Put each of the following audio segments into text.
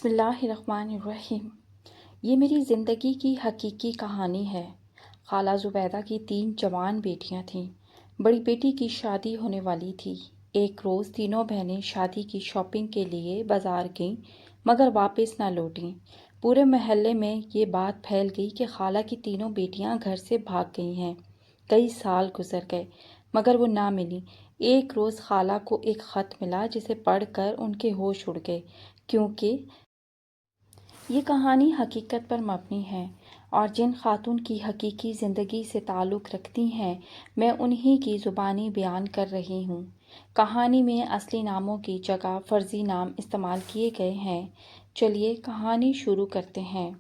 بسم اللہ الرحمن الرحیم۔ یہ میری زندگی کی حقیقی کہانی ہے۔ خالہ زبیدہ کی 3 جوان بیٹیاں تھیں۔ بڑی بیٹی کی شادی ہونے والی تھی۔ ایک روز تینوں بہنیں شادی کی شاپنگ کے لیے بازار گئیں مگر واپس نہ لوٹیں۔ پورے محلے میں یہ بات پھیل گئی کہ خالہ کی تینوں بیٹیاں گھر سے بھاگ گئی ہیں۔ کئی سال گزر گئے مگر وہ نہ ملیں۔ ایک روز خالہ کو ایک خط ملا جسے پڑھ کر ان کے ہوش اڑ گئے، کیونکہ یہ کہانی حقیقت پر مبنی ہے اور جن خاتون کی حقیقی زندگی سے تعلق رکھتی ہیں میں انہی کی زبانی بیان کر رہی ہوں۔ کہانی میں اصلی ناموں کی جگہ فرضی نام استعمال کیے گئے ہیں۔ چلیے کہانی شروع کرتے ہیں۔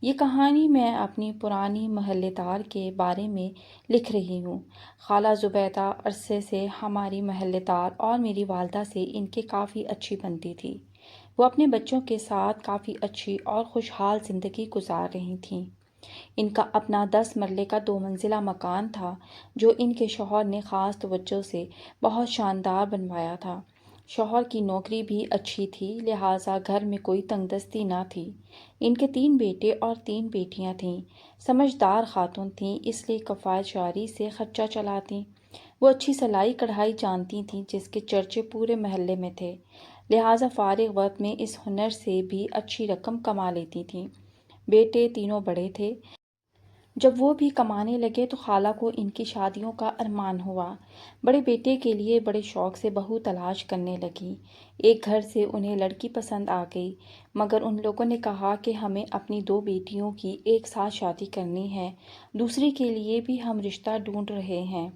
یہ کہانی میں اپنی پرانی محلے دار کے بارے میں لکھ رہی ہوں۔ خالہ زبیدہ عرصے سے ہماری محلے دار اور میری والدہ سے ان کے کافی اچھی بنتی تھی۔ وہ اپنے بچوں کے ساتھ کافی اچھی اور خوشحال زندگی گزار رہی تھیں۔ ان کا اپنا 10 مرلے کا 2 منزلہ مکان تھا جو ان کے شوہر نے خاص توجہ سے بہت شاندار بنوایا تھا۔ شوہر کی نوکری بھی اچھی تھی، لہٰذا گھر میں کوئی تنگ دستی نہ تھی۔ ان کے 3 بیٹے اور 3 بیٹیاں تھیں۔ سمجھدار خاتون تھیں، اس لیے کفایت جاری سے خرچہ چلاتیں۔ وہ اچھی سلائی کڑھائی جانتی تھیں جس کے چرچے پورے محلے میں تھے، لہٰذا فارغ وقت میں اس ہنر سے بھی اچھی رقم کما لیتی تھیں۔ بیٹے تینوں بڑے تھے۔ جب وہ بھی کمانے لگے تو خالہ کو ان کی شادیوں کا ارمان ہوا۔ بڑے بیٹے کے لیے بڑے شوق سے بہو تلاش کرنے لگیں۔ ایک گھر سے انہیں لڑکی پسند آ گئی مگر ان لوگوں نے کہا کہ ہمیں اپنی 2 بیٹیوں کی ایک ساتھ شادی کرنی ہے، دوسری کے لیے بھی ہم رشتہ ڈھونڈ رہے ہیں۔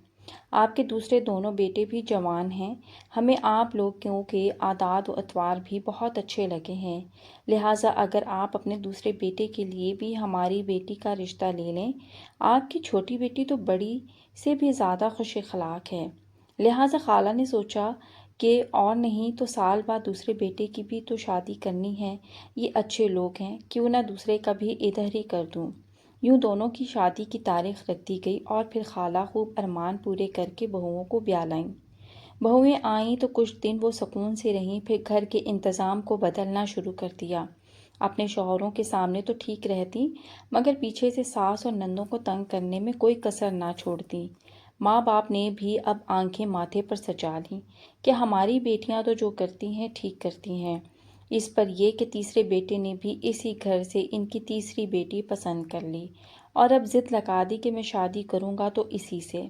آپ کے دوسرے دونوں بیٹے بھی جوان ہیں، ہمیں آپ لوگوں کے عادات و اطوار بھی بہت اچھے لگے ہیں، لہٰذا اگر آپ اپنے دوسرے بیٹے کے لیے بھی ہماری بیٹی کا رشتہ لے لیں۔ آپ کی چھوٹی بیٹی تو بڑی سے بھی زیادہ خوش اخلاق ہے، لہٰذا خالہ نے سوچا کہ اور نہیں تو سال بعد دوسرے بیٹے کی بھی تو شادی کرنی ہے، یہ اچھے لوگ ہیں، کیوں نہ دوسرے کا بھی ادھر ہی کر دوں۔ یوں دونوں کی شادی کی تاریخ رکھ دی گئی اور پھر خالہ خوب ارمان پورے کر کے بہوؤں کو بیاہ لائیں۔ بہویں آئیں تو کچھ دن وہ سکون سے رہیں، پھر گھر کے انتظام کو بدلنا شروع کر دیا۔ اپنے شوہروں کے سامنے تو ٹھیک رہتی مگر پیچھے سے ساس اور نندوں کو تنگ کرنے میں کوئی کسر نہ چھوڑتی۔ ماں باپ نے بھی اب آنکھیں ماتھے پر سجا لیں کہ ہماری بیٹیاں تو جو کرتی ہیں ٹھیک کرتی ہیں۔ اس پر یہ کہ تیسرے بیٹے نے بھی اسی گھر سے ان کی تیسری بیٹی پسند کر لی اور اب ضد لگا دی کہ میں شادی کروں گا تو اسی سے۔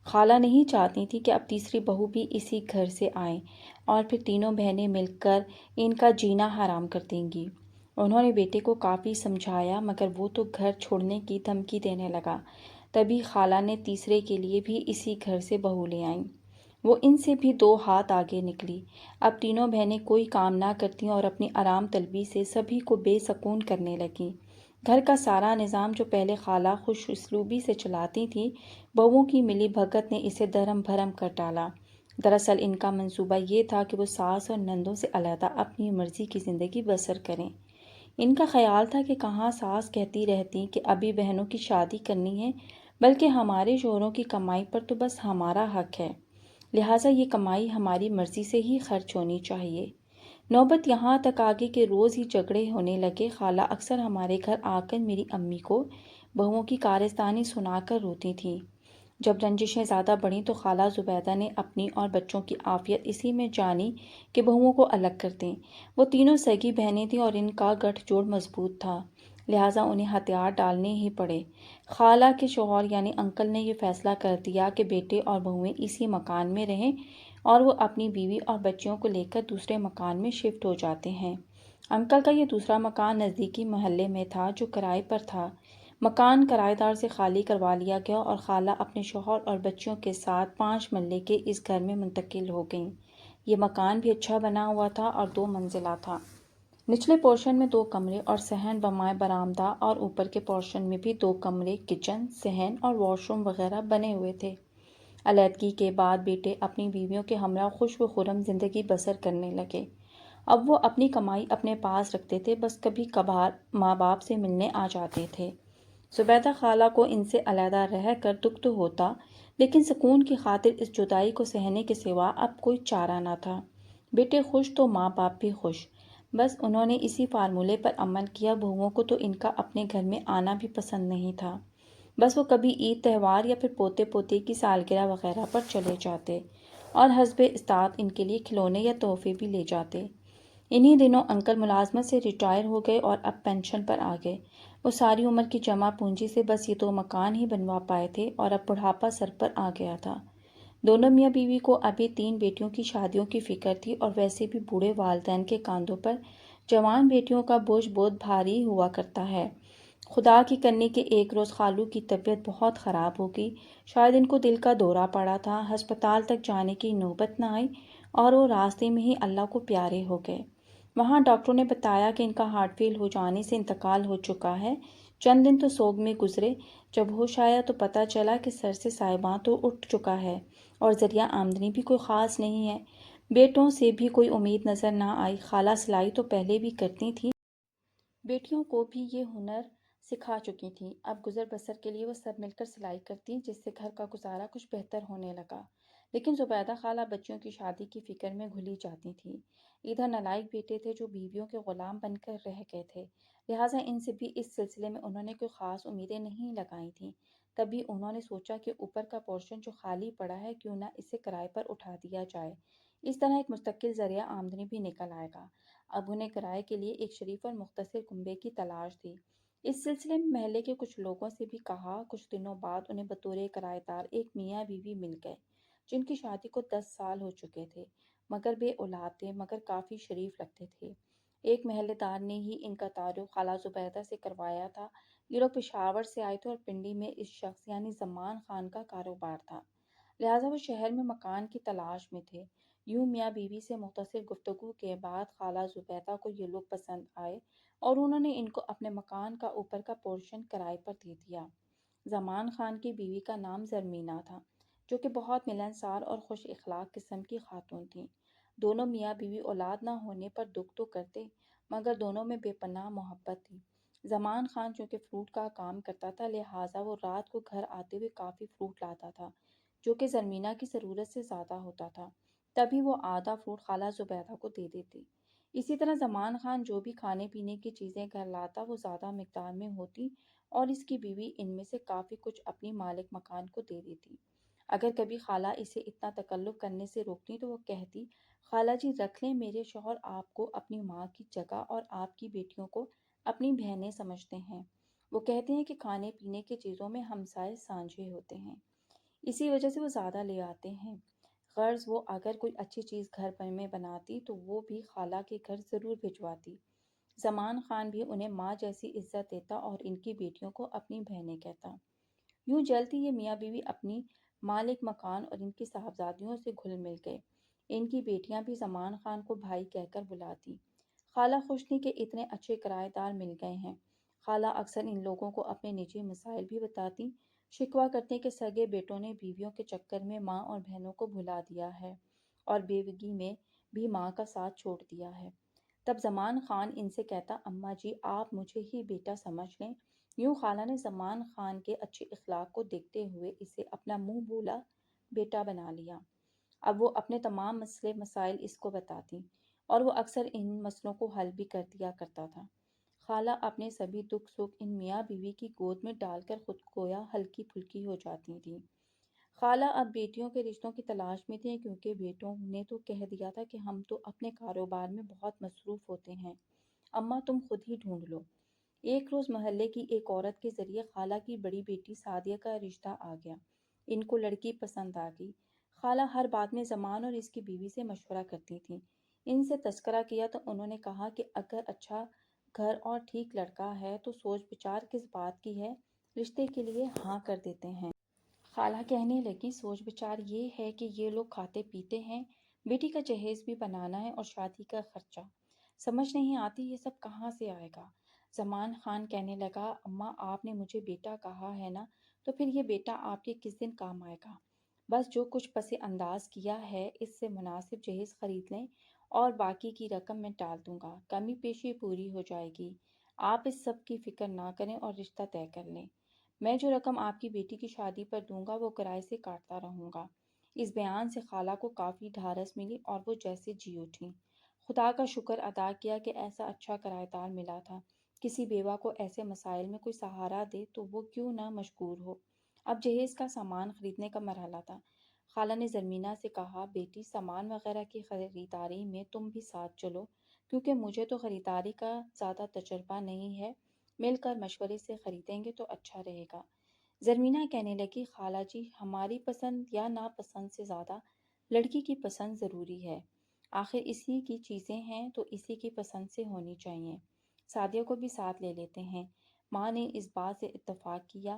خالہ نہیں چاہتی تھی کہ اب تیسری بہو بھی اسی گھر سے آئے اور پھر تینوں بہنیں مل کر ان کا جینا حرام کر دیں گی۔ انہوں نے بیٹے کو کافی سمجھایا مگر وہ تو گھر چھوڑنے کی دھمکی دینے لگا۔ تبھی خالہ نے تیسرے کے لیے بھی اسی گھر سے بہو لے آئیں۔ وہ ان سے بھی 2 ہاتھ آگے نکلی۔ اب تینوں بہنیں کوئی کام نہ کرتیں اور اپنی آرام طلبی سے سبھی کو بے سکون کرنے لگیں۔ گھر کا سارا نظام جو پہلے خالہ خوش اسلوبی سے چلاتی تھیں، بہوؤں کی ملی بھگت نے اسے دھرم بھرم کر ڈالا۔ دراصل ان کا منصوبہ یہ تھا کہ وہ ساس اور نندوں سے علیحدہ اپنی مرضی کی زندگی بسر کریں۔ ان کا خیال تھا کہ کہاں ساس کہتی رہتی کہ ابھی بہنوں کی شادی کرنی ہے، بلکہ ہمارے شوہروں کی کمائی پر تو بس ہمارا حق ہے، لہٰذا یہ کمائی ہماری مرضی سے ہی خرچ ہونی چاہیے۔ نوبت یہاں تک آ گئی کہ روز ہی جھگڑے ہونے لگے۔ خالہ اکثر ہمارے گھر آ کر میری امی کو بہوؤں کی کارستانی سنا کر روتی تھیں۔ جب رنجشیں زیادہ بڑھیں تو خالہ زبیدہ نے اپنی اور بچوں کی عافیت اسی میں جانی کہ بہوؤں کو الگ کر دیں۔ وہ تینوں سگی بہنیں تھیں اور ان کا گٹھ جوڑ مضبوط تھا، لہٰذا انہیں ہتھیار ڈالنے ہی پڑے۔ خالہ کے شوہر یعنی انکل نے یہ فیصلہ کر دیا کہ بیٹے اور بہویں اسی مکان میں رہیں اور وہ اپنی بیوی اور بچیوں کو لے کر دوسرے مکان میں شفٹ ہو جاتے ہیں۔ انکل کا یہ دوسرا مکان نزدیکی محلے میں تھا جو کرائے پر تھا۔ مکان کرائے دار سے خالی کروا لیا گیا اور خالہ اپنے شوہر اور بچیوں کے ساتھ 5 مرلے کے اس گھر میں منتقل ہو گئیں۔ یہ مکان بھی اچھا بنا ہوا تھا اور 2 منزلہ تھا۔ نچلے پورشن میں 2 کمرے اور صحن بمائے برآمدہ اور اوپر کے پورشن میں بھی 2 کمرے، کچن، صحن اور واش روم وغیرہ بنے ہوئے تھے۔ علیحدگی کے بعد بیٹے اپنی بیویوں کے ہمراہ خوش و خرم زندگی بسر کرنے لگے۔ اب وہ اپنی کمائی اپنے پاس رکھتے تھے، بس کبھی کبھار ماں باپ سے ملنے آ جاتے تھے۔ زبیدہ خالہ کو ان سے علیحدہ رہ کر دکھ تو ہوتا، لیکن سکون کی خاطر اس جدائی کو سہنے کے سوا اب کوئی چارہ نہ تھا۔ بیٹے خوش تو ماں باپ بھی خوش۔ بس انہوں نے اسی فارمولے پر عمل کیا۔ بہوؤں کو تو ان کا اپنے گھر میں آنا بھی پسند نہیں تھا۔ بس وہ کبھی عید تہوار یا پھر پوتے پوتے کی سالگرہ وغیرہ پر چلے جاتے اور حسب استطاعت ان کے لیے کھلونے یا تحفے بھی لے جاتے۔ انہی دنوں انکل ملازمت سے ریٹائر ہو گئے اور اب پینشن پر آ گئے۔ وہ ساری عمر کی جمع پونجی سے بس یہ 2 مکان ہی بنوا پائے تھے اور اب بڑھاپا سر پر آ گیا تھا۔ دونوں میاں بیوی کو ابھی 3 بیٹیوں کی شادیوں کی فکر تھی اور ویسے بھی بوڑھے والدین کے کاندھوں پر جوان بیٹیوں کا بوجھ بہت بھاری ہوا کرتا ہے۔ خدا کی کرنی کہ ایک روز خالو کی طبیعت بہت خراب ہو گئی۔ شاید ان کو دل کا دورہ پڑا تھا۔ ہسپتال تک جانے کی نوبت نہ آئی اور وہ راستے میں ہی اللہ کو پیارے ہو گئے۔ وہاں ڈاکٹروں نے بتایا کہ ان کا ہارٹ فیل ہو جانے سے انتقال ہو چکا ہے۔ چند دن تو سوگ میں گزرے۔ جب ہوش آیا تو پتہ چلا کہ سر سے سائباں تو اٹھ چکا ہے اور ذریعہ آمدنی بھی کوئی خاص نہیں ہے۔ بیٹوں سے بھی کوئی امید نظر نہ آئی۔ خالہ سلائی تو پہلے بھی کرتی تھیں، بیٹیوں کو بھی یہ ہنر سکھا چکی تھیں۔ اب گزر بسر کے لیے وہ سب مل کر سلائی کرتیں، جس سے گھر کا گزارا کچھ بہتر ہونے لگا۔ لیکن زبیدہ خالہ بچیوں کی شادی کی فکر میں گھلی جاتی تھیں۔ ادھر نالائق بیٹے تھے جو بیویوں کے غلام بن کر رہ گئے تھے، لہٰذا ان سے بھی اس سلسلے میں انہوں نے کوئی خاص امیدیں نہیں لگائی تھیں۔ تبھی انہوں نے سوچا کہ اوپر کا پورشن جو خالی پڑا ہے کیوں نہ اسے کرائے پر اٹھا دیا جائے۔ اس طرح ایک مستقل ذریعہ آمدنی بھی نکل آئے گا۔ اب انہیں کرائے کے لیے ایک شریف اور مختصر کنبے کی تلاش تھی۔ اس سلسلے میں محلے کے کچھ لوگوں سے بھی کہا۔ کچھ دنوں بعد انہیں بطور کرایہ دار ایک میاں بیوی مل گئے، جن کی شادی کو 10 سال ہو چکے تھے، مگر بے اولاد تھے، مگر کافی شریف لگتے تھے۔ ایک محلے دار نے ہی ان کا تعارف خالہ زبیدہ سے کروایا تھا۔ یہ لوگ پشاور سے آئے تھے اور پنڈی میں اس شخص یعنی زمان خان کا کاروبار تھا، لہٰذا وہ شہر میں مکان کی تلاش میں تھے۔ یوں میاں بیوی سے مختصر گفتگو کے بعد خالہ زبیدہ کو یہ لوگ پسند آئے اور انہوں نے ان کو اپنے مکان کا اوپر کا پورشن کرائے پر دے دیا۔ زمان خان کی بیوی کا نام زرمینہ تھا، جو کہ بہت ملنسار اور خوش اخلاق قسم کی خاتون تھیں۔ دونوں میاں بیوی اولاد نہ ہونے پر دکھ تو کرتے، مگر دونوں میں بے پناہ محبت تھی۔ زمان خان چونکہ فروٹ کا کام کرتا تھا، لہٰذا وہ رات کو گھر آتے ہوئے کافی فروٹ لاتا تھا، جو کہ زرمینہ کی ضرورت سے زیادہ ہوتا تھا۔ تبھی وہ آدھا فروٹ خالہ زبیدہ کو دے دیتی۔ اسی طرح زمان خان جو بھی کھانے پینے کی چیزیں گھر لاتا وہ زیادہ مقدار میں ہوتی اور اس کی بیوی ان میں سے کافی کچھ اپنی مالک مکان کو دے دیتی۔ اگر کبھی خالہ اسے اتنا تکلف کرنے سے روکتی تو وہ کہتی، خالہ جی رکھ لیں، میرے شوہر آپ کو اپنی ماں کی جگہ اور آپ کی بیٹیوں کو اپنی بہنیں سمجھتے ہیں۔ وہ کہتے ہیں کہ کھانے پینے کی چیزوں میں ہمسائے سانجھے ہوتے ہیں، اسی وجہ سے وہ زیادہ لے آتے ہیں۔ غرض وہ اگر کوئی اچھی چیز گھر پر میں بناتی تو وہ بھی خالہ کے گھر ضرور بھجواتی۔ زمان خان بھی انہیں ماں جیسی عزت دیتا اور ان کی بیٹیوں کو اپنی بہنیں کہتا۔ یوں جلدی یہ میاں بیوی اپنی مالک مکان اور ان کی صاحبزادیوں سے گھل مل گئے۔ ان کی بیٹیاں بھی زمان خان کو بھائی کہہ کر بلاتی۔ خالہ خوش تھی کہ اتنے اچھے کرایہ دار مل گئے ہیں۔ خالہ اکثر ان لوگوں کو اپنے نجی مسائل بھی بتاتی، شکوہ کرتے کہ سگے بیٹوں نے بیویوں کے چکر میں ماں اور بہنوں کو بھلا دیا ہے اور بیوگی میں بھی ماں کا ساتھ چھوڑ دیا ہے۔ تب زمان خان ان سے کہتا، اماں جی آپ مجھے ہی بیٹا سمجھ لیں۔ یوں خالہ نے زمان خان کے اچھے اخلاق کو دیکھتے ہوئے اسے اپنا منہ بولا بیٹا بنا لیا۔ اب وہ اپنے تمام مسئلے مسائل اس کو بتاتی اور وہ اکثر ان مسئلوں کو حل بھی کر دیا کرتا تھا۔ خالہ اپنے سبھی دکھ سکھ ان میاں بیوی کی گود میں ڈال کر خود گویا ہلکی پھلکی ہو جاتی تھیں۔ خالہ اب بیٹیوں کے رشتوں کی تلاش میں تھیں، کیونکہ بیٹوں نے تو کہہ دیا تھا کہ ہم تو اپنے کاروبار میں بہت مصروف ہوتے ہیں، اماں تم خود ہی ڈھونڈ لو۔ ایک روز محلے کی ایک عورت کے ذریعے خالہ کی بڑی بیٹی سعدیہ کا رشتہ آ گیا۔ ان کو لڑکی پسند آ گئی۔ خالہ ہر بات میں زمان اور اس کی بیوی سے مشورہ کرتی تھیں۔ ان سے تذکرہ کیا تو انہوں نے کہا کہ اگر اچھا گھر اور ٹھیک لڑکا ہے تو سوچ بچار کس بات کی ہے، رشتے کے لیے ہاں کر دیتے ہیں۔ خالہ کہنے لگی، سوچ بچار یہ ہے کہ یہ لوگ کھاتے پیتے ہیں، بیٹی کا جہیز بھی بنانا ہے اور شادی کا خرچہ، سمجھ نہیں آتی یہ سب کہاں سے آئے گا۔ زمان خان کہنے لگا، اماں آپ نے مجھے بیٹا کہا ہے نا، تو پھر یہ بیٹا آپ کے کس دن کام آئے گا۔ بس جو کچھ پس انداز کیا ہے اس سے مناسب جہیز خرید لیں اور باقی کی رقم میں ڈال دوں گا، کمی پیشی پوری ہو جائے گی۔ آپ اس سب کی فکر نہ کریں اور رشتہ طے کر لیں۔ میں جو رقم آپ کی بیٹی کی شادی پر دوں گا وہ کرائے سے کاٹتا رہوں گا۔ اس بیان سے خالہ کو کافی ڈھارس ملی اور وہ جیسے جی اٹھیں۔ خدا کا شکر ادا کیا کہ ایسا اچھا کرایہ دار ملا تھا۔ کسی بیوہ کو ایسے مسائل میں کوئی سہارا دے تو وہ کیوں نہ مشکور ہو۔ اب جہیز کا سامان خریدنے کا مرحلہ تھا۔ خالہ نے زرمینہ سے کہا، بیٹی سامان وغیرہ کی خریداری میں تم بھی ساتھ چلو، کیونکہ مجھے تو خریداری کا زیادہ تجربہ نہیں ہے، مل کر مشورے سے خریدیں گے تو اچھا رہے گا۔ زرمینہ کہنے لگی، خالہ جی ہماری پسند یا ناپسند سے زیادہ لڑکی کی پسند ضروری ہے، آخر اسی کی چیزیں ہیں تو اسی کی پسند سے ہونی چاہیے۔ سعدیہ کو بھی ساتھ لے لیتے ہیں۔ ماں نے اس بات سے اتفاق کیا۔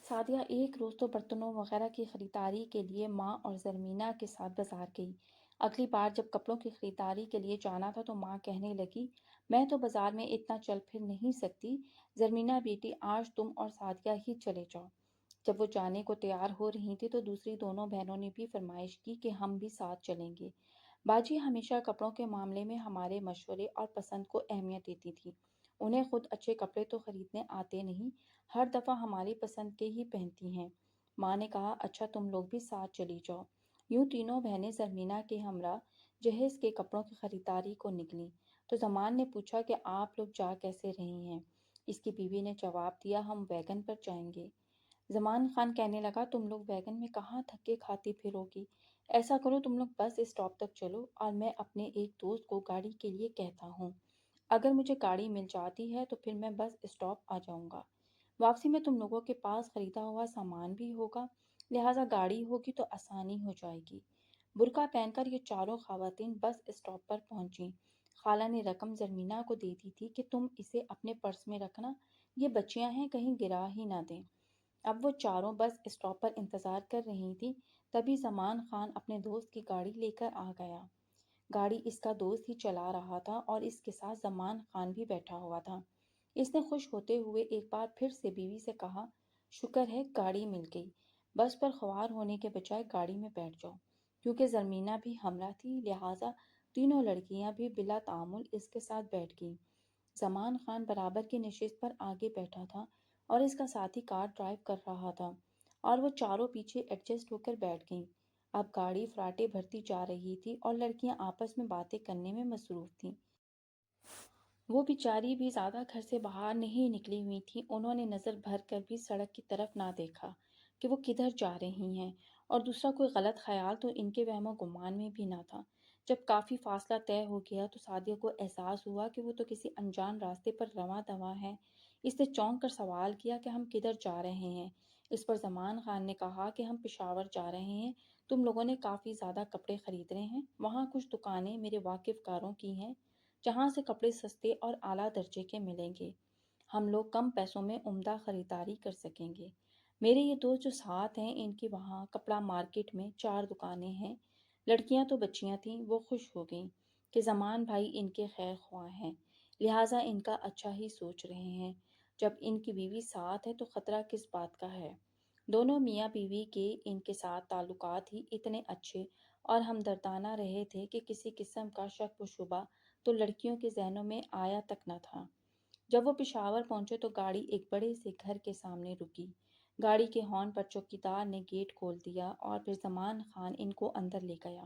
سعدیہ ایک روز تو برتنوں وغیرہ کی خریداری کے لیے ماں اور زرمینہ کے ساتھ بازار گئی۔ اگلی بار جب کپڑوں کی خریداری کے لیے جانا تھا تو ماں کہنے لگی، میں تو بازار میں اتنا چل پھر نہیں سکتی، زرمینہ بیٹی آج تم اور سعدیہ ہی چلے جاؤ۔ جب وہ جانے کو تیار ہو رہی تھی تو دوسری دونوں بہنوں نے بھی فرمائش کی کہ ہم بھی ساتھ چلیں گے۔ باجی ہمیشہ کپڑوں کے معاملے میں ہمارے مشورے اور پسند کو اہمیت دیتی تھی۔ انہیں خود اچھے کپڑے تو خریدنے آتے نہیں، ہر دفعہ ہماری پسند کے ہی پہنتی ہیں۔ ماں نے کہا، اچھا تم لوگ بھی ساتھ چلی جاؤ۔ یوں تینوں بہنیں زرمینہ کے ہمراہ جہیز کے کپڑوں کی خریداری کو نکلیں تو زمان نے پوچھا کہ آپ لوگ جا کیسے رہی ہیں؟ اس کی بیوی نے جواب دیا، ہم ویگن پر جائیں گے۔ زمان خان کہنے لگا، تم لوگ ویگن میں کہاں تھکے کھاتی پھرو گی؟ ایسا کرو تم لوگ بس اسٹاپ تک چلو اور میں اپنے ایک دوست کو گاڑی کے لیے کہتا ہوں، اگر مجھے گاڑی مل جاتی ہے تو پھر میں بس اسٹاپ آ جاؤں گا۔ واپسی میں تم لوگوں کے پاس خریدا ہوا سامان بھی ہوگا، لہٰذا گاڑی ہوگی تو آسانی ہو جائے گی۔ برقع پہن کر یہ چاروں خواتین بس اسٹاپ پر پہنچیں۔ خالہ نے رقم زرمینہ کو دے دی تھی کہ تم اسے اپنے پرس میں رکھنا، یہ بچیاں ہیں کہیں گرا ہی نہ دیں۔ اب وہ چاروں بس اسٹاپ پر انتظار کر رہی تھی، تبھی زمان خان اپنے دوست کی گاڑی لے کر آ گیا۔ گاڑی اس کا دوست ہی چلا رہا تھا اور اس کے ساتھ زمان خان بھی بیٹھا ہوا تھا۔ اس نے خوش ہوتے ہوئے ایک بار پھر سے بیوی سے کہا، شکر ہے گاڑی مل گئی، بس پر خوار ہونے کے بجائے گاڑی میں بیٹھ جاؤ۔ کیونکہ زرمینہ بھی ہمراہ تھی لہٰذا تینوں لڑکیاں بھی بلا تعامل اس کے ساتھ بیٹھ گئیں۔ زمان خان برابر کی نشست پر آگے بیٹھا تھا اور اس کا ساتھی کار ڈرائیو کر رہا تھا اور وہ چاروں پیچھے ایڈجسٹ ہو کر بیٹھ گئیں۔ اب گاڑی فراٹے بھرتی جا رہی تھی اور لڑکیاں آپس میں باتیں کرنے میں مصروف تھیں۔ وہ بیچاری بھی زیادہ گھر سے باہر نہیں نکلی ہوئی تھیں، انہوں نے نظر بھر کر بھی سڑک کی طرف نہ دیکھا کہ وہ کدھر جا رہی ہیں، اور دوسرا کوئی غلط خیال تو ان کے وہم و گمان میں بھی نہ تھا۔ جب کافی فاصلہ طے ہو گیا تو سعدیہ کو احساس ہوا کہ وہ تو کسی انجان راستے پر رواں دواں ہے۔ اس نے چونک کر سوال کیا کہ ہم کدھر جا رہے ہیں؟ اس پر زمان خان نے کہا کہ ہم پشاور جا رہے ہیں، تم لوگوں نے کافی زیادہ کپڑے خرید رہے ہیں، وہاں کچھ دکانیں میرے واقف کاروں کی ہیں جہاں سے کپڑے سستے اور اعلیٰ درجے کے ملیں گے، ہم لوگ کم پیسوں میں عمدہ خریداری کر سکیں گے۔ میرے یہ دوست جو ساتھ ہیں ان کی وہاں کپڑا مارکیٹ میں 4 دکانیں ہیں۔ لڑکیاں تو بچیاں تھیں، وہ خوش ہو گئیں کہ زمان بھائی ان کے خیر خواہ ہیں، لہٰذا ان کا اچھا ہی سوچ رہے ہیں۔ جب ان کی بیوی ساتھ ہے تو خطرہ کس بات کا ہے؟ دونوں میاں بیوی کے ان کے ساتھ تعلقات ہی اتنے اچھے اور ہمدردانہ رہے تھے کہ کسی قسم کا شک و شبہ تو لڑکیوں کے ذہنوں میں آیا تک نہ تھا۔ جب وہ پشاور پہنچے تو گاڑی ایک بڑے سے گھر کے سامنے رکی۔ گاڑی کے ہارن پر چوکیدار نے گیٹ کھول دیا اور پھر زمان خان ان کو اندر لے گیا۔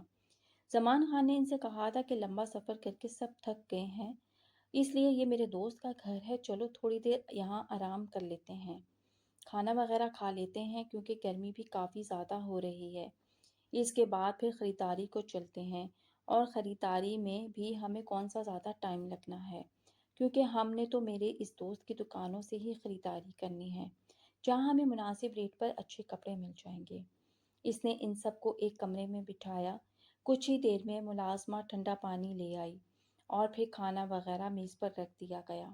زمان خان نے ان سے کہا تھا کہ لمبا سفر کر کے سب تھک گئے ہیں، اس لیے یہ میرے دوست کا گھر ہے، چلو تھوڑی دیر یہاں آرام کر لیتے ہیں، کھانا وغیرہ کھا لیتے ہیں کیونکہ گرمی بھی کافی زیادہ ہو رہی ہے، اس کے بعد پھر خریداری کو چلتے ہیں، اور خریداری میں بھی ہمیں کون سا زیادہ ٹائم لگنا ہے، کیونکہ ہم نے تو میرے اس دوست کی دکانوں سے ہی خریداری کرنی ہے جہاں ہمیں مناسب ریٹ پر اچھے کپڑے مل جائیں گے۔ اس نے ان سب کو ایک کمرے میں بٹھایا، کچھ ہی دیر میں ملازمہ ٹھنڈا پانی لے آئی اور پھر کھانا وغیرہ میز پر رکھ دیا گیا۔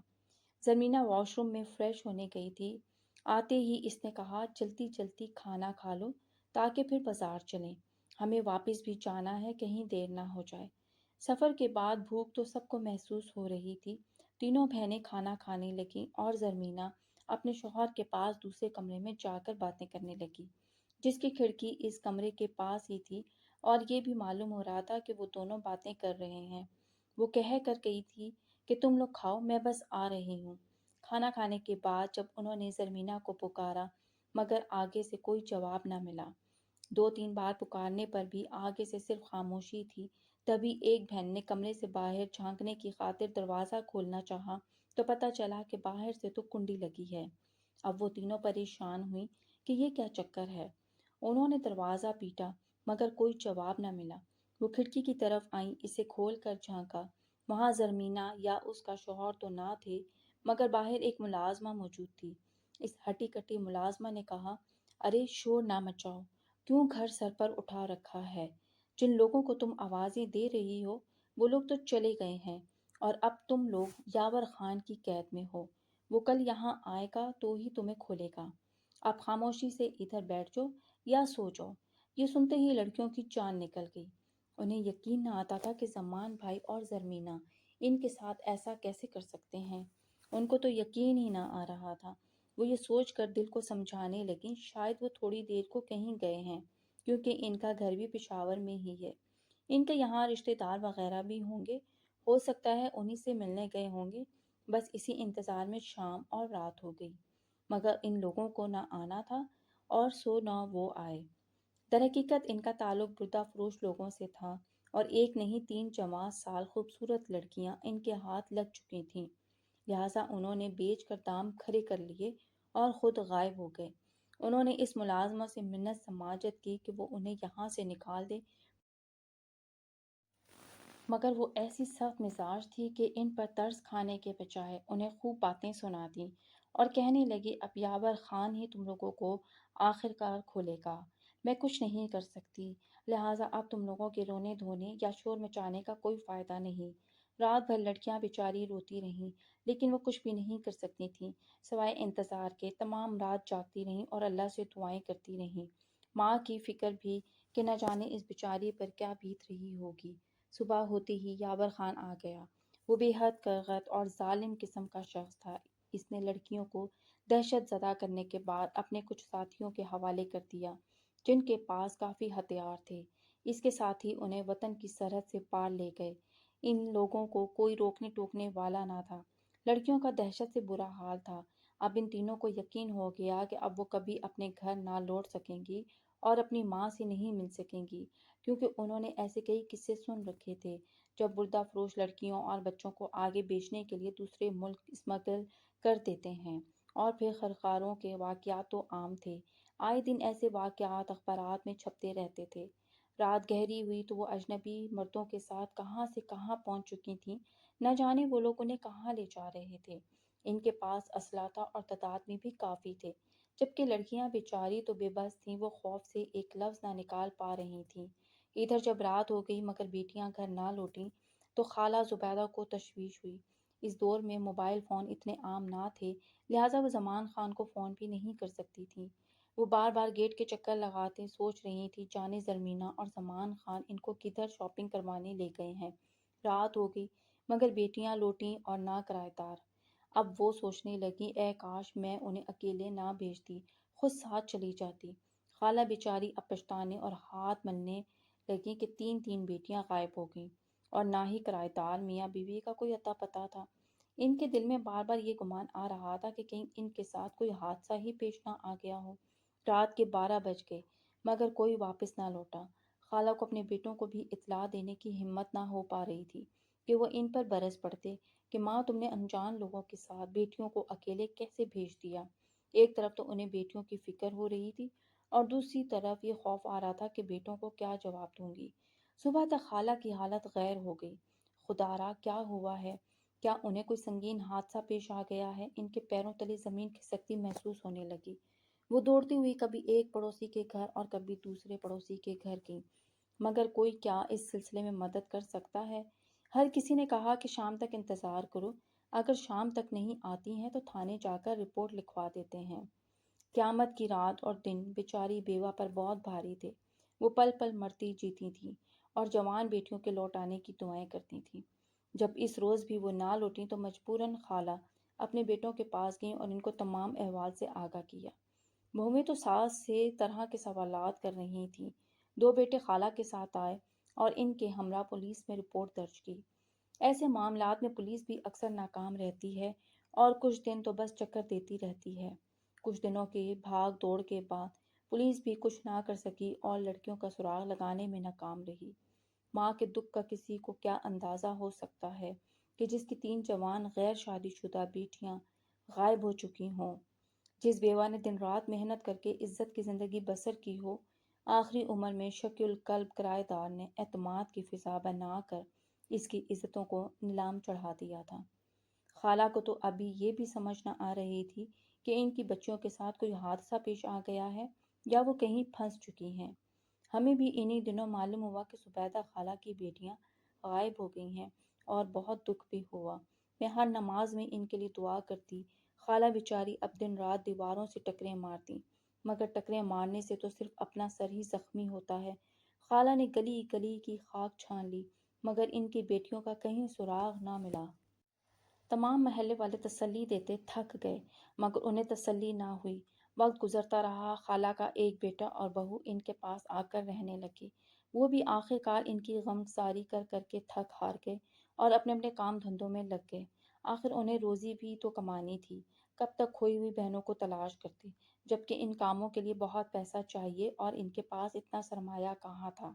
زمینہ واش روم میں فریش ہونے گئی تھی، آتے ہی اس نے کہا، جلدی جلدی کھانا کھا لو تاکہ پھر بازار چلیں، ہمیں واپس بھی جانا ہے، کہیں دیر نہ ہو جائے۔ سفر کے بعد بھوک تو سب کو محسوس ہو رہی تھی۔ تینوں بہنیں کھانا کھانے لگیں اور زرمینہ اپنے شوہر کے پاس دوسرے کمرے میں جا کر باتیں کرنے لگی، جس کی کھڑکی اس کمرے کے پاس ہی تھی اور یہ بھی معلوم ہو رہا تھا کہ وہ دونوں باتیں کر رہے ہیں۔ وہ کہہ کر گئی تھی کہ تم لوگ کھاؤ، میں بس آ رہی ہوں۔ کھانا کھانے کے بعد جب انہوں نے زرمینہ کو پکارا مگر آگے سے کوئی جواب نہ ملا، 2-3 بار پکارنے پر بھی آگے سے صرف خاموشی تھی، تبھی ایک بہن نے کمرے سے باہر جھانکنے کی خاطر دروازہ کھولنا چاہا تو پتہ چلا کہ باہر سے تو کنڈی لگی ہے۔ اب وہ تینوں پریشان ہوئیں کہ یہ کیا چکر ہے۔ انہوں نے دروازہ پیٹا مگر کوئی جواب نہ ملا۔ وہ کھڑکی کی طرف آئیں، اسے کھول کر جھانکا۔ وہاں زرمینہ یا اس کا شوہر تو نہ تھے مگر باہر ایک ملازمہ موجود تھی۔ اس ہٹی کٹی ملازمہ نے کہا، ارے شور نہ مچاؤ، کیوں گھر سر پر اٹھا رکھا ہے؟ جن لوگوں کو تم آوازیں دے رہی ہو وہ لوگ تو چلے گئے ہیں اور اب تم لوگ یاور خان کی قید میں ہو۔ وہ کل یہاں آئے گا تو ہی تمہیں کھولے گا۔ اب خاموشی سے ادھر بیٹھ جاؤ یا سو جاؤ۔ یہ سنتے ہی لڑکیوں کی جان نکل گئی۔ انہیں یقین نہ آتا تھا کہ زمان بھائی اور زرمینہ ان کے ساتھ ایسا کیسے کر سکتے ہیں۔ ان کو تو یقین ہی نہ آ رہا تھا۔ وہ یہ سوچ کر دل کو سمجھانے لگیں شاید وہ تھوڑی دیر کو کہیں گئے ہیں کیونکہ ان کا گھر بھی پشاور میں ہی ہے۔ ان کے یہاں رشتہ دار وغیرہ بھی ہوں گے، ہو سکتا ہے انہی سے ملنے گئے ہوں گے۔ بس اسی انتظار میں شام اور رات ہو گئی مگر ان لوگوں کو نہ آنا تھا اور سو نہ وہ آئے۔ درحقیقت ان کا تعلق بردہ فروش لوگوں سے تھا اور ایک نہیں 3 جمع سال خوبصورت لڑکیاں ان کے ہاتھ لگ چکی تھیں، لہٰذا انہوں نے بیچ کر دام کھڑے کر لیے اور خود غائب ہو گئے۔ انہوں نے اس ملازمہ سے منت سماجت کی کہ وہ انہیں یہاں سے نکال دے مگر وہ ایسی سخت مزاج تھی کہ ان پر ترس کھانے کے بجائے انہیں خوب باتیں سنا دیں اور کہنے لگی اب یاور خان ہی تم لوگوں کو آخر کار کھولے گا۔ میں کچھ نہیں کر سکتی، لہٰذا اب تم لوگوں کے رونے دھونے یا شور مچانے کا کوئی فائدہ نہیں۔ رات بھر لڑکیاں بیچاری روتی رہیں لیکن وہ کچھ بھی نہیں کر سکتی تھیں سوائے انتظار کے۔ تمام رات جاگتی رہیں اور اللہ سے دعائیں کرتی رہیں، ماں کی فکر بھی کہ نہ جانے اس بیچاری پر کیا بیت رہی ہوگی۔ صبح ہوتے ہی یاور خان آ گیا۔ وہ بے حد کرغت اور ظالم قسم کا شخص تھا۔ اس نے لڑکیوں کو دہشت زدہ کرنے کے بعد اپنے کچھ ساتھیوں کے حوالے کر دیا جن کے پاس کافی ہتھیار تھے۔ اس کے ساتھی انہیں وطن کی سرحد سے پار لے گئے۔ ان لوگوں کو کوئی روکنے ٹوکنے والا نہ تھا۔ لڑکیوں کا دہشت سے برا حال تھا۔ اب ان تینوں کو یقین ہو گیا کہ اب وہ کبھی اپنے گھر نہ لوٹ سکیں گی اور اپنی ماں سے نہیں مل سکیں گی، کیونکہ انہوں نے ایسے کئی قصے سن رکھے تھے جب بردہ فروش لڑکیوں اور بچوں کو آگے بیچنے کے لیے دوسرے ملک اسمگل کر دیتے ہیں۔ اور پھر خرخاروں کے واقعات تو عام تھے، آئے دن ایسے واقعات اخبارات میں چھپتے رہتے تھے۔ رات گہری ہوئی تو وہ اجنبی مردوں کے ساتھ کہاں سے کہاں پہنچ چکی تھیں، نہ جانے وہ لوگ انہیں کہاں لے جا رہے تھے۔ ان کے پاس اسلحہ تھا اور تعداد میں بھی کافی تھے، جبکہ لڑکیاں بیچاری تو بے بس تھیں، وہ خوف سے ایک لفظ نہ نکال پا رہی تھیں۔ ادھر جب رات ہو گئی مگر بیٹیاں گھر نہ لوٹیں تو خالہ زبیدہ کو تشویش ہوئی۔ اس دور میں موبائل فون اتنے عام نہ تھے، لہٰذا وہ زمان خان کو فون بھی نہیں کر سکتی تھیں۔ وہ بار بار گیٹ کے چکر لگاتے سوچ رہی تھی جانے زرمینہ اور زمان خان ان کو کدھر شاپنگ کروانے لے گئے ہیں۔ رات ہو گئی مگر بیٹیاں لوٹیں اور نہ کرایہ دار۔ اب وہ سوچنے لگی اے کاش میں انہیں اکیلے نہ بھیجتی، خود ساتھ چلی جاتی۔ خالہ بیچاری اب پچھتانے اور ہاتھ ملنے لگی کہ 3 بیٹیاں غائب ہو گئیں اور نہ ہی کرایہ دار میاں بیوی کا کوئی اتا پتہ تھا۔ ان کے دل میں بار بار یہ گمان آ رہا تھا کہ کہیں ان کے ساتھ کوئی حادثہ ہی پیش نہ آ گیا ہو۔ رات کے 12 بج گئے مگر کوئی واپس نہ لوٹا۔ خالہ کو اپنے بیٹوں کو بھی اطلاع دینے کی ہمت نہ ہو پا رہی تھی کہ وہ ان پر برس پڑتے کہ ماں تم نے انجان لوگوں کے ساتھ بیٹیوں کو اکیلے کیسے بھیج دیا۔ ایک طرف تو انہیں بیٹیوں کی فکر ہو رہی تھی اور دوسری طرف یہ خوف آ رہا تھا کہ بیٹوں کو کیا جواب دوں گی۔ صبح تک خالہ کی حالت غیر ہو گئی۔ خدا را کیا ہوا ہے؟ کیا انہیں کوئی سنگین حادثہ پیش آ گیا ہے؟ ان کے پیروں تلے زمین کھسکتی محسوس ہونے لگی۔ وہ دوڑتی ہوئی کبھی ایک پڑوسی کے گھر اور کبھی دوسرے پڑوسی کے گھر گئی مگر کوئی کیا اس سلسلے میں مدد کر سکتا ہے؟ ہر کسی نے کہا کہ شام تک انتظار کرو، اگر شام تک نہیں آتی ہیں تو تھانے جا کر رپورٹ لکھوا دیتے ہیں۔ قیامت کی رات اور دن بیچاری بیوہ پر بہت بھاری تھے۔ وہ پل پل مرتی جیتی تھی اور جوان بیٹیوں کے لوٹ آنے کی دعائیں کرتی تھی۔ جب اس روز بھی وہ نہ لوٹیں تو مجبوراً خالہ اپنے بیٹوں کے پاس گئیں اور ان کو تمام احوال سے آگاہ کیا۔ بہویں تو ساس سے طرح کے سوالات کر رہی تھیں۔ 2 بیٹے خالہ کے ساتھ آئے اور ان کے ہمراہ پولیس میں رپورٹ درج کی۔ ایسے معاملات میں پولیس بھی اکثر ناکام رہتی ہے اور کچھ دن تو بس چکر دیتی رہتی ہے۔ کچھ دنوں کے بھاگ دوڑ کے بعد پولیس بھی کچھ نہ کر سکی اور لڑکیوں کا سراغ لگانے میں ناکام رہی۔ ماں کے دکھ کا کسی کو کیا اندازہ ہو سکتا ہے کہ جس کی 3 جوان غیر شادی شدہ بیٹیاں غائب ہو چکی ہوں، جس بیوہ نے دن رات محنت کر کے عزت کی زندگی بسر کی ہو، آخری عمر میں شکی القلب کرایہ دار نے اعتماد کی فضا بنا کر اس کی عزتوں کو نیلام چڑھا دیا تھا۔ خالہ کو تو ابھی یہ بھی سمجھ نہ آ رہی تھی کہ ان کی بچیوں کے ساتھ کوئی حادثہ پیش آ گیا ہے یا وہ کہیں پھنس چکی ہیں۔ ہمیں بھی انہی دنوں معلوم ہوا کہ زبیدہ خالہ کی بیٹیاں غائب ہو گئی ہیں اور بہت دکھ بھی ہوا۔ میں ہر نماز میں ان کے لیے دعا کرتی۔ خالہ بیچاری اب دن رات دیواروں سے ٹکریں مارتی، مگر ٹکریں مارنے سے تو صرف اپنا سر ہی زخمی ہوتا ہے۔ خالہ نے گلی گلی کی خاک چھان لی مگر ان کی بیٹیوں کا کہیں سراغ نہ ملا۔ تمام محلے والے تسلی دیتے تھک گئے مگر انہیں تسلی نہ ہوئی۔ وقت گزرتا رہا، خالہ کا ایک بیٹا اور بہو ان کے پاس آ کر رہنے لگے۔ وہ بھی آخر کار ان کی غمگساری کر کر کے تھک ہار گئے اور اپنے اپنے کام دھندوں میں لگ گئے۔ آخر انہیں روزی بھی تو کمانی تھی، کب تک کھوئی ہوئی بہنوں کو تلاش کرتے، جبکہ ان کاموں کے لیے بہت پیسہ چاہیے اور ان کے پاس اتنا سرمایہ کہاں تھا۔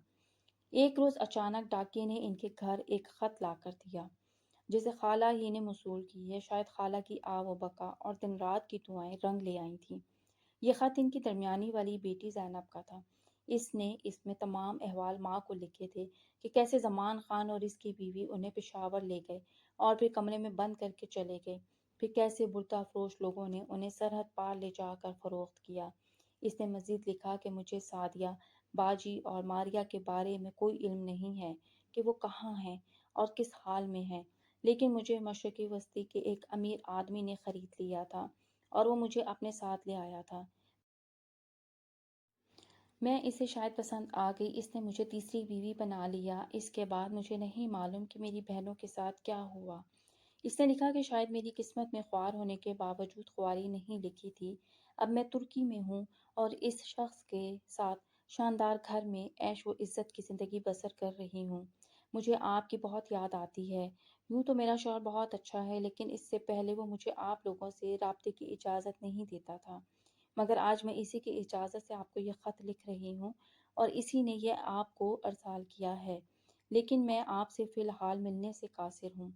ایک روز اچانک ڈاکیے نے ان کے گھر ایک خط لا کر دیا جسے خالہ ہی نے موصول کی ہے۔ شاید خالہ کی آہ و بکا اور دن رات کی دعائیں رنگ لے آئی تھیں۔ یہ خط ان کی درمیانی والی بیٹی زینب کا تھا۔ اس نے اس میں تمام احوال ماں کو لکھے تھے کہ کیسے زمان خان اور اس کی بیوی انہیں پشاور لے گئے اور پھر کمرے میں بند کر کے چلے گئے، پھر کیسے بلتا فروش لوگوں نے انہیں سرحد پار لے جا کر فروخت کیا۔ اس نے مزید لکھا کہ مجھے سعدیہ، باجی اور ماریہ کے بارے میں کوئی علم نہیں ہے کہ وہ کہاں ہیں اور کس حال میں ہیں، لیکن مجھے مشرقی وسطی کے ایک امیر آدمی نے خرید لیا تھا اور وہ مجھے اپنے ساتھ لے آیا تھا۔ میں اسے شاید پسند آ گئی، اس نے مجھے تیسری بیوی بنا لیا۔ اس کے بعد مجھے نہیں معلوم کہ میری بہنوں کے ساتھ کیا ہوا۔ اس نے لکھا کہ شاید میری قسمت میں خوار ہونے کے باوجود خواری نہیں لکھی تھی۔ اب میں ترکی میں ہوں اور اس شخص کے ساتھ شاندار گھر میں عیش و عزت کی زندگی بسر کر رہی ہوں۔ مجھے آپ کی بہت یاد آتی ہے۔ یوں تو میرا شوہر بہت اچھا ہے، لیکن اس سے پہلے وہ مجھے آپ لوگوں سے رابطے کی اجازت نہیں دیتا تھا، مگر آج میں اسی کی اجازت سے آپ کو یہ خط لکھ رہی ہوں اور اسی نے یہ آپ کو ارسال کیا ہے، لیکن میں آپ سے فی الحال ملنے سے قاصر ہوں۔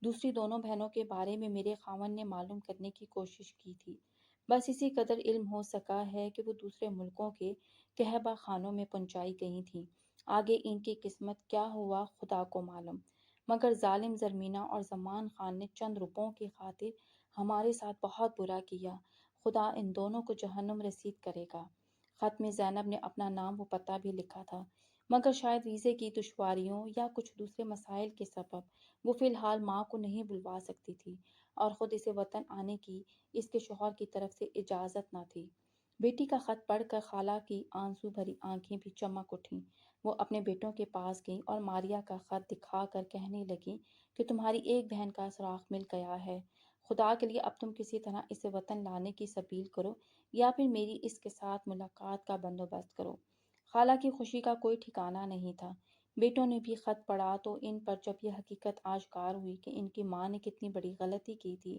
دوسری دونوں بہنوں کے بارے میں میرے خاوند نے معلوم کرنے کی کوشش کی تھی، بس اسی قدر علم ہو سکا ہے کہ وہ دوسرے ملکوں کے کہبہ خانوں میں پہنچائی گئی تھیں۔ آگے ان کی قسمت کیا ہوا خدا کو معلوم، مگر ظالم زرمینہ اور زمان خان نے چند روپوں کی خاطر ہمارے ساتھ بہت برا کیا۔ خدا ان دونوں کو جہنم رسید کرے گا۔ خط میں زینب نے اپنا نام و پتہ بھی لکھا تھا، مگر شاید ویزے کی دشواریوں یا کچھ دوسرے مسائل کے سبب وہ فی الحال ماں کو نہیں بلوا سکتی تھی اور خود اسے وطن آنے کی اس کے شوہر کی طرف سے اجازت نہ تھی۔ بیٹی کا خط پڑھ کر خالہ کی آنسو بھری آنکھیں بھی چمک اٹھیں۔ وہ اپنے بیٹوں کے پاس گئیں اور ماریہ کا خط دکھا کر کہنے لگیں کہ تمہاری ایک بہن کا سراغ مل گیا ہے۔ خدا کے لیے اب تم کسی طرح اسے وطن لانے کی سبیل کرو یا پھر میری اس کے ساتھ ملاقات کا بندوبست کرو۔ خالہ کی خوشی کا کوئی ٹھکانہ نہیں تھا۔ بیٹوں نے بھی خط پڑھا تو ان پر جب یہ حقیقت آشکار ہوئی کہ ان کی ماں نے کتنی بڑی غلطی کی تھی،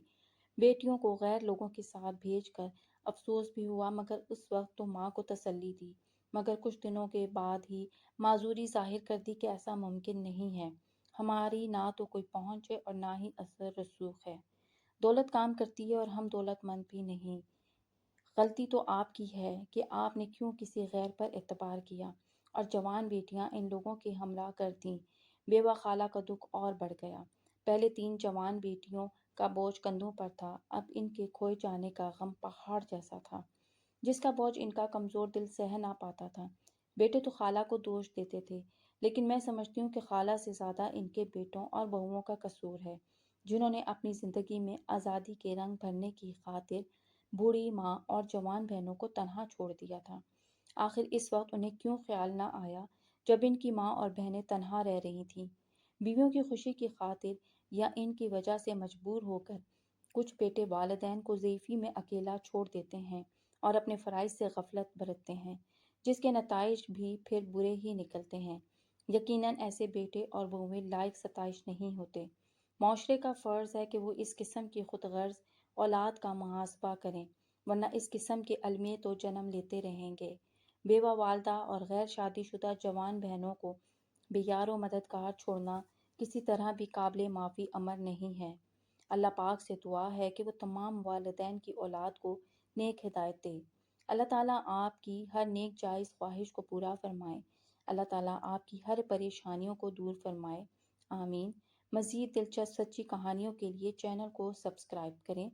بیٹیوں کو غیر لوگوں کے ساتھ بھیج کر افسوس بھی ہوا، مگر اس وقت تو ماں کو تسلی دی، مگر کچھ دنوں کے بعد ہی معذوری ظاہر کر دی کہ ایسا ممکن نہیں ہے، ہماری نہ تو کوئی پہنچ ہے اور نہ ہی اثر رسوخ ہے، دولت کام کرتی ہے اور ہم دولت مند بھی نہیں، غلطی تو آپ کی ہے کہ آپ نے کیوں کسی غیر پر اعتبار کیا اور جوان بیٹیاں ان لوگوں کے ہمراہ کر دیں۔ بیوہ خالہ کا دکھ اور بڑھ گیا۔ پہلے 3 جوان بیٹیوں کا بوجھ کندھوں پر تھا، اب ان کے کھوئے جانے کا غم پہاڑ جیسا تھا جس کا بوجھ ان کا کمزور دل سہ نہ پاتا تھا۔ بیٹے تو خالہ کو دوش دیتے تھے، لیکن میں سمجھتی ہوں کہ خالہ سے زیادہ ان کے بیٹوں اور بہوؤں کا قصور ہے، جنہوں نے اپنی زندگی میں آزادی کے رنگ بھرنے کی خاطر بوڑھی ماں اور جوان بہنوں کو تنہا چھوڑ دیا تھا۔ آخر اس وقت انہیں کیوں خیال نہ آیا جب ان کی ماں اور بہنیں تنہا رہ رہی تھیں؟ بیویوں کی خوشی کی خاطر یا ان کی وجہ سے مجبور ہو کر کچھ بیٹے والدین کو ضعیفی میں اکیلا چھوڑ دیتے ہیں اور اپنے فرائض سے غفلت برتتے ہیں، جس کے نتائج بھی پھر برے ہی نکلتے ہیں۔ یقیناً ایسے بیٹے اور بہویں لائق ستائش نہیں ہوتے۔ معاشرے کا فرض ہے کہ وہ اس قسم کی خود غرض اولاد کا محاسبہ کریں، ورنہ اس قسم کے المیے تو جنم لیتے رہیں گے۔ بیوہ والدہ اور غیر شادی شدہ جوان بہنوں کو بے یار و مددگار چھوڑنا کسی طرح بھی قابل معافی امر نہیں ہے۔ اللہ پاک سے دعا ہے کہ وہ تمام والدین کی اولاد کو نیک ہدایت دے۔ اللہ تعالیٰ آپ کی ہر نیک جائز خواہش کو پورا فرمائے۔ اللہ تعالیٰ آپ کی ہر پریشانیوں کو دور فرمائے۔ آمین۔ مزید دلچسپ سچی کہانیوں کے لیے چینل کو سبسکرائب کریں۔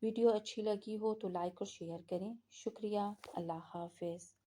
ویڈیو اچھی لگی ہو تو لائک اور شیئر کریں۔ شکریہ۔ اللہ حافظ۔